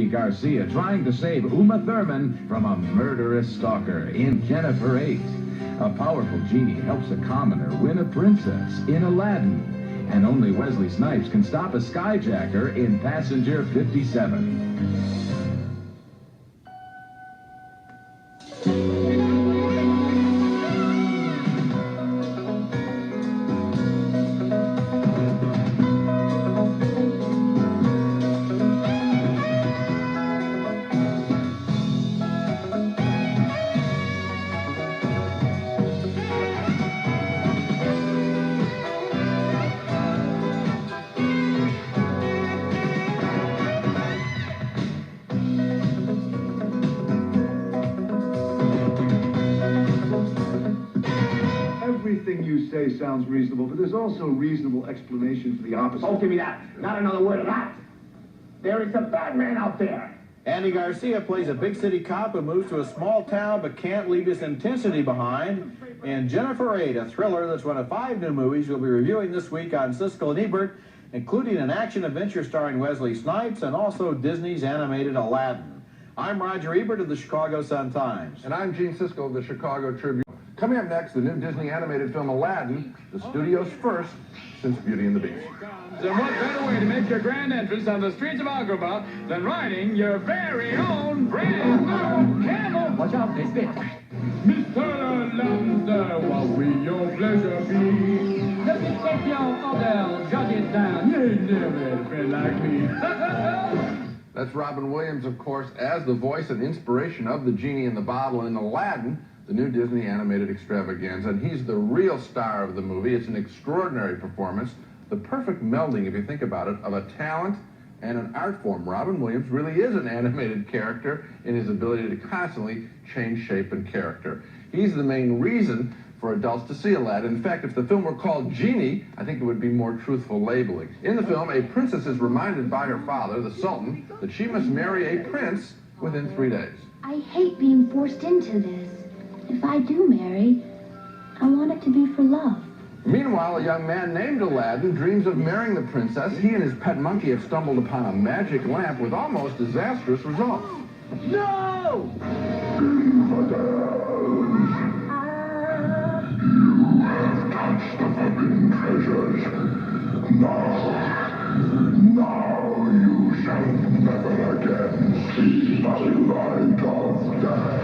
Garcia trying to save Uma Thurman from a murderous stalker in Jennifer 8. A powerful genie helps a commoner win a princess in Aladdin. And only Wesley Snipes can stop a skyjacker in Passenger 57. Everything you say sounds reasonable, but there's also a reasonable explanation for the opposite. Oh, give me that. Not another word of that. There is a bad man out there. Andy Garcia plays a big city cop who moves to a small town but can't leave his intensity behind. And Jennifer 8, a thriller that's one of 5 new movies we'll be reviewing this week on Siskel Ebert, including an action-adventure starring Wesley Snipes and also Disney's animated Aladdin. I'm Roger Ebert of the Chicago Sun-Times. And I'm Gene Siskel of the Chicago Tribune. Coming up next, the new Disney animated film Aladdin, the studio's first since Beauty and the Beast. And what better way to make your grand entrance on the streets of Agrabah than riding your very own brand new camel? Watch out, they spit. Mr. Aladdin, sir, what will your pleasure be? Let me take your order, jot it down. You ain't never had a friend like me. That's Robin Williams, of course, as the voice and inspiration of the genie in the bottle in Aladdin, the new Disney animated extravaganza, and he's the real star of the movie. It's an extraordinary performance, the perfect melding, if you think about it, of a talent and an art form. Robin Williams really is an animated character in his ability to constantly change shape and character. He's the main reason for adults to see Aladdin. In fact, if the film were called Genie, I think it would be more truthful labeling. In the film, a princess is reminded by her father, the Sultan, that she must marry a prince within 3 days. I hate being forced into this. If I do marry, I want it to be for love. Meanwhile, a young man named Aladdin dreams of marrying the princess. He and his pet monkey have stumbled upon a magic lamp with almost disastrous results. No! You have touched the forbidden treasures. Now you shall never again see the light of day.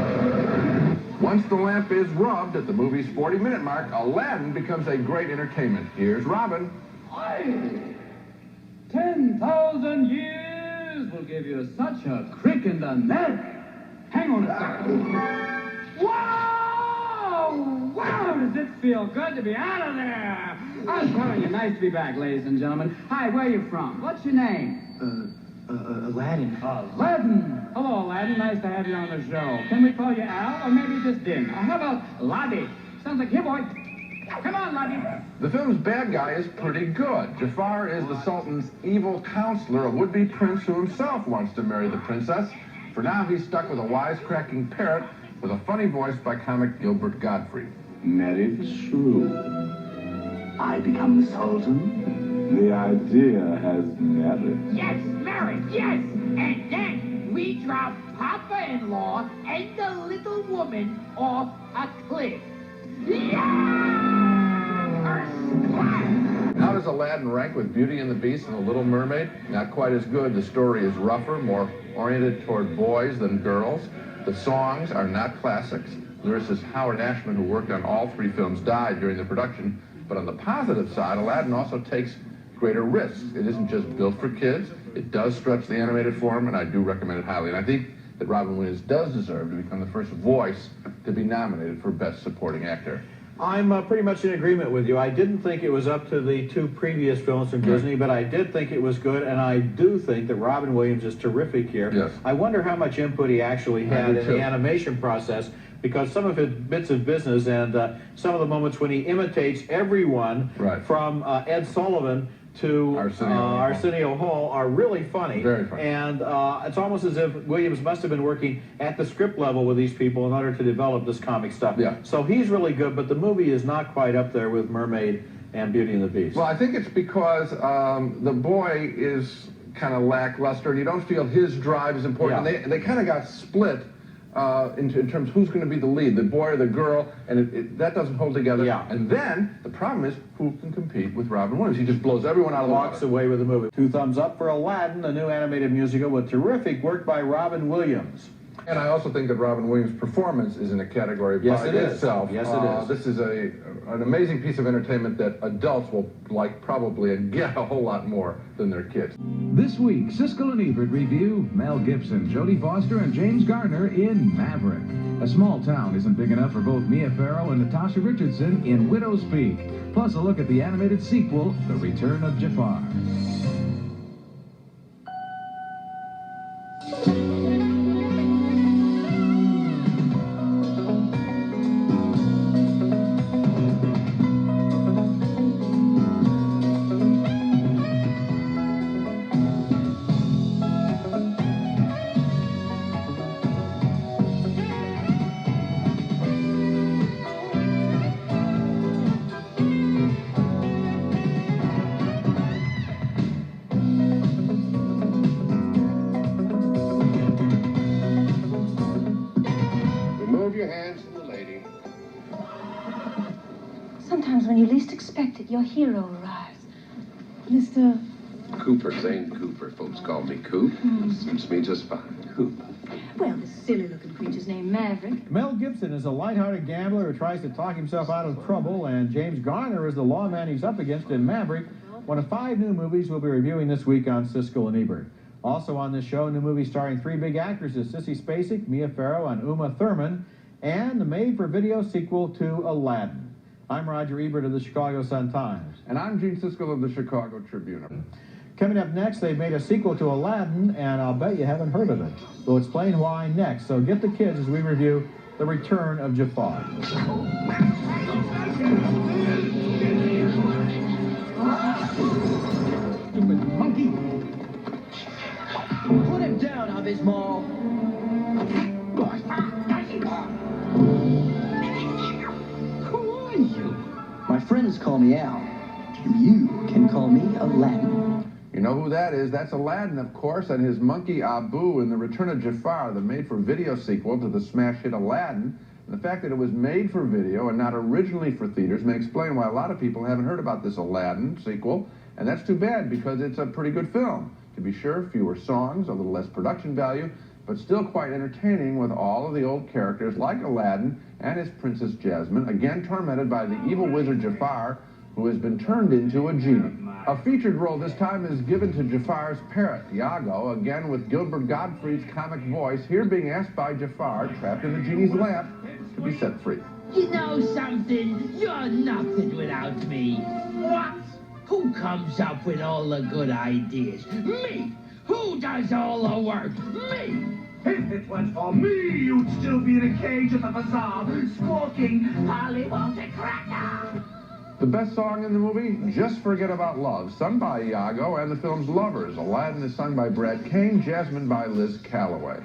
Once the lamp is rubbed at the movie's 40-minute mark, Aladdin becomes a great entertainment. Here's Robin. 10,000 years will give you such a crick in the neck. Hang on a second. Whoa! Wow, does it feel good to be out of there? I'm telling you, nice to be back, ladies and gentlemen. Hi, where are you from? What's your name? Aladdin. Aladdin. Hello, Aladdin. Nice to have you on the show. Can we call you Al, or maybe just Din? How about Lottie? Sounds like you, boy. Come on, Lottie. The film's bad guy is pretty good. Jafar is the Sultan's evil counselor, a would-be prince who himself wants to marry the princess. For now, he's stuck with a wisecracking parrot with a funny voice by comic Gilbert Godfrey. Marry the shrew. I become the Sultan. The idea has merit. Yes, marriage, yes! And then we drop Papa-in-law and the little woman off a cliff. How does Aladdin rank with Beauty and the Beast and The Little Mermaid? Not quite as good. The story is rougher, more oriented toward boys than girls. The songs are not classics. Lyricist Howard Ashman, who worked on all 3 films, died during the production. But on the positive side, Aladdin also takes greater risks. It isn't just built for kids. It does stretch the animated form, and I do recommend it highly. And I think that Robin Williams does deserve to become the first voice to be nominated for Best Supporting Actor. I'm pretty much in agreement with you. I didn't think it was up to the 2 previous films from Disney, but I did think it was good, and I do think that Robin Williams is terrific here. Yes. I wonder how much input he actually had in the animation process, because some of his bits of business and some of the moments when he imitates everyone, from Ed Sullivan to Arsenio Hall, are really funny. Very funny. And it's almost as if Williams must have been working at the script level with these people in order to develop this comic stuff. Yeah. So he's really good, but the movie is not quite up there with Mermaid and Beauty and the Beast. Well, I think it's because the boy is kind of lackluster, and you don't feel his drive is important. Yeah. And they kind of got split in terms of who's going to be the lead, the boy or the girl, and that doesn't hold together. Yeah. And then the problem is, who can compete with Robin Williams? He just blows everyone out of the water. Walks away with the movie. 2 thumbs up for Aladdin, the new animated musical with terrific work by Robin Williams. And I also think that Robin Williams' performance is in a category by itself. Yes, it is. This is an amazing piece of entertainment that adults will like probably and get a whole lot more than their kids. This week, Siskel and Ebert review Mel Gibson, Jodie Foster, and James Garner in Maverick. A small town isn't big enough for both Mia Farrow and Natasha Richardson in Widow's Peak. Plus a look at the animated sequel, The Return of Jafar. Remove your hands from the lady. Sometimes when you least expect it, your hero arrives. Mr. Cooper, Zane Cooper. Folks call me Coop. Suits me just fine. Coop. Well, this silly-looking creature's named Maverick. Mel Gibson is a lighthearted gambler who tries to talk himself out of trouble, and James Garner is the lawman he's up against in Maverick, one of 5 new movies we'll be reviewing this week on Siskel and Ebert. Also on this show, a new movie starring 3 big actresses, Sissy Spacek, Mia Farrow, and Uma Thurman, and the made-for-video sequel to Aladdin. I'm Roger Ebert of the Chicago Sun-Times. And I'm Gene Siskel of the Chicago Tribune. Coming up next, they've made a sequel to Aladdin, and I'll bet you haven't heard of it. We'll explain why next, so get the kids as we review The Return of Jafar. Stupid monkey! Put him down, Abismal! Who are you? My friends call me Al. You can call me Aladdin. You know who that is? That's Aladdin, of course, and his monkey Abu in The Return of Jafar, the made-for-video sequel to the smash hit Aladdin. And the fact that it was made for video and not originally for theaters may explain why a lot of people haven't heard about this Aladdin sequel, and that's too bad because it's a pretty good film. To be sure, fewer songs, a little less production value, but still quite entertaining with all of the old characters like Aladdin and his Princess Jasmine, again tormented by the evil wizard Jafar, who has been turned into a genie. A featured role this time is given to Jafar's parrot, Iago, again with Gilbert Gottfried's comic voice, here being asked by Jafar, trapped in the genie's lamp, to be set free. You know something? You're nothing without me. What? Who comes up with all the good ideas? Me! Who does all the work? Me! If it weren't for me, you'd still be in a cage at the bazaar, squawking, Polly wants a cracker! The best song in the movie, Just Forget About Love, sung by Iago and the film's Lovers. Aladdin is sung by Brad Kane, Jasmine by Liz Calloway.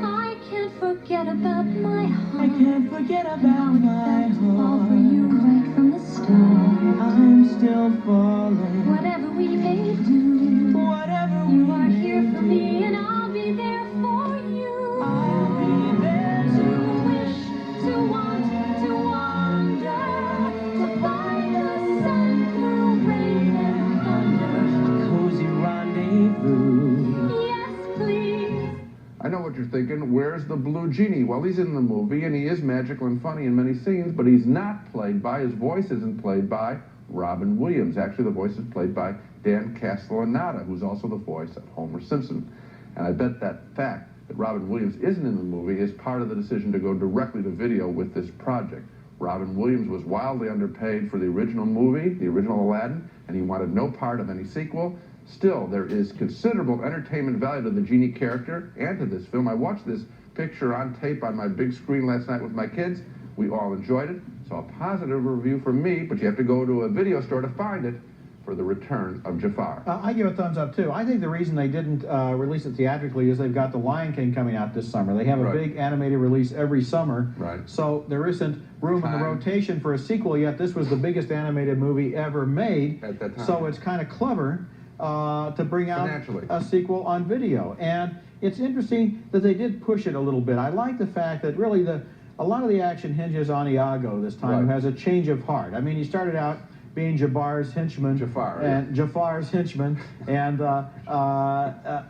I can't forget about my heart. I can't forget about my All for you right from the start. I'm still falling. Whatever we may do, Whatever you are here for me and I'll be there for you. I'll be there To wish, to want, to wander, to find the sun through rain and thunder. Cozy rendezvous. Yes, please. I know what you're thinking, where's the blue genie? Well, he's in the movie, and he is magical and funny in many scenes, but he's not played by, his voice isn't played by Robin Williams. Actually, the voice is played by Dan Castellaneta, who's also the voice of Homer Simpson. And I bet that fact that Robin Williams isn't in the movie is part of the decision to go directly to video with this project. Robin Williams was wildly underpaid for the original movie, the original Aladdin, and he wanted no part of any sequel. Still, there is considerable entertainment value to the genie character and to this film. I watched this picture on tape on my big screen last night with my kids. We all enjoyed it. So a positive review from me, but you have to go to a video store to find it, for The Return of Jafar. I give it a thumbs up, too. I think the reason they didn't release it theatrically is they've got The Lion King coming out this summer. They have a big animated release every summer. Right. So there isn't room in the rotation for a sequel yet. This was the biggest animated movie ever made. At that time. So it's kind of clever. to bring out a sequel on video. And it's interesting that they did push it a little bit. I like the fact that really a lot of the action hinges on Iago this time, who has a change of heart. I mean, he started out being Jafar's henchman, Jafar's henchman, and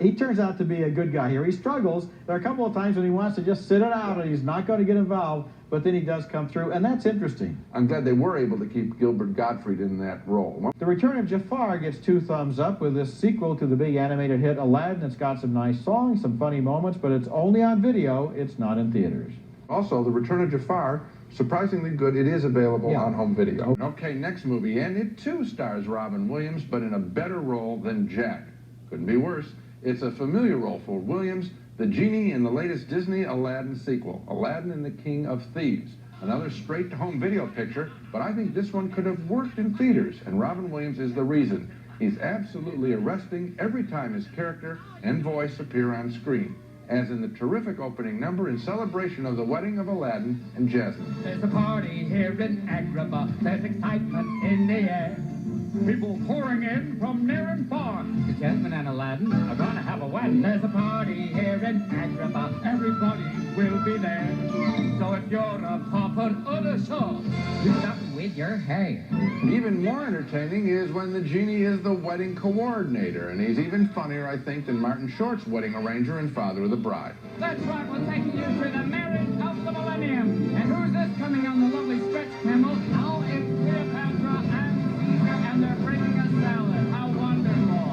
he turns out to be a good guy here. He struggles. There are a couple of times when he wants to just sit it out and he's not going to get involved, but then he does come through, and that's interesting. I'm glad they were able to keep Gilbert Gottfried in that role. The Return of Jafar gets 2 thumbs up with this sequel to the big animated hit Aladdin. It's got some nice songs, some funny moments, but it's only on video. It's not in theaters. Also, The Return of Jafar, surprisingly good. It is available on home video. Okay, next movie, and it too stars Robin Williams, but in a better role than Jack. Couldn't be worse. It's a familiar role for Williams, the genie in the latest Disney Aladdin sequel, Aladdin and the King of Thieves. Another straight-to-home video picture, but I think this one could have worked in theaters, and Robin Williams is the reason. He's absolutely arresting every time his character and voice appear on screen, as in the terrific opening number in celebration of the wedding of Aladdin and Jasmine. There's a party here in Agrabah. There's excitement in the air. People pouring in from near and far. Jasmine and Aladdin are gonna have a wedding. There's a party here in Agrabah. Everybody will be there. So if you're a pauper or a show, do something with your hair. Even more entertaining is when the genie is the wedding coordinator, and he's even funnier, I think, than Martin Short's wedding arranger and father of the bride. That's right, we're taking you through the marriage of the millennium. And who's this coming on the lovely stretch camel? Now it's Cleopatra and Caesar, and they're bringing a salad. How wonderful.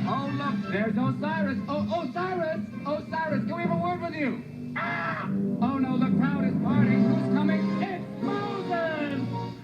Oh, look, there's Osiris. Osiris! Osiris, can we have a word with you? Ah! Oh, no, the crowd is partying. Who's coming? It's Moses!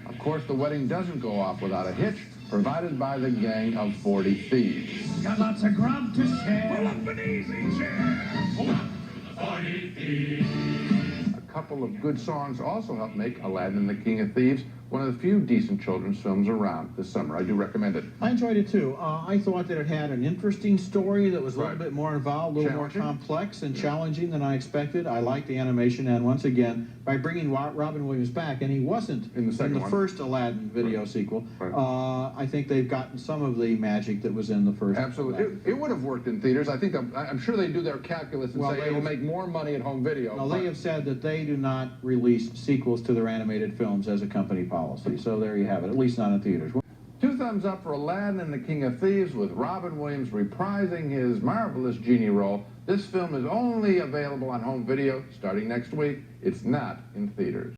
Of course, the wedding doesn't go off without a hitch, provided by the gang of 40 thieves. Got lots of grub to share. Pull up an easy chair. Pull up to the 40 thieves. A couple of good songs also helped make Aladdin and the King of Thieves one of the few decent children's films around this summer. I do recommend it. I enjoyed it too. I thought that it had an interesting story that was a little bit more involved, a little more complex and challenging than I expected. I liked the animation, and once again, by bringing Robin Williams back, and he wasn't in the first Aladdin video sequel, I think they've gotten some of the magic that was in the first. Absolutely. It would have worked in theaters. I think I'm sure they do their calculus and say it'll make more money at home video. No, they have said that they do not release sequels to their animated films as a company policy. So there you have it, at least not in theaters. 2 thumbs up for Aladdin and the King of Thieves, with Robin Williams reprising his marvelous genie role. This film is only available on home video starting next week. It's not in theaters.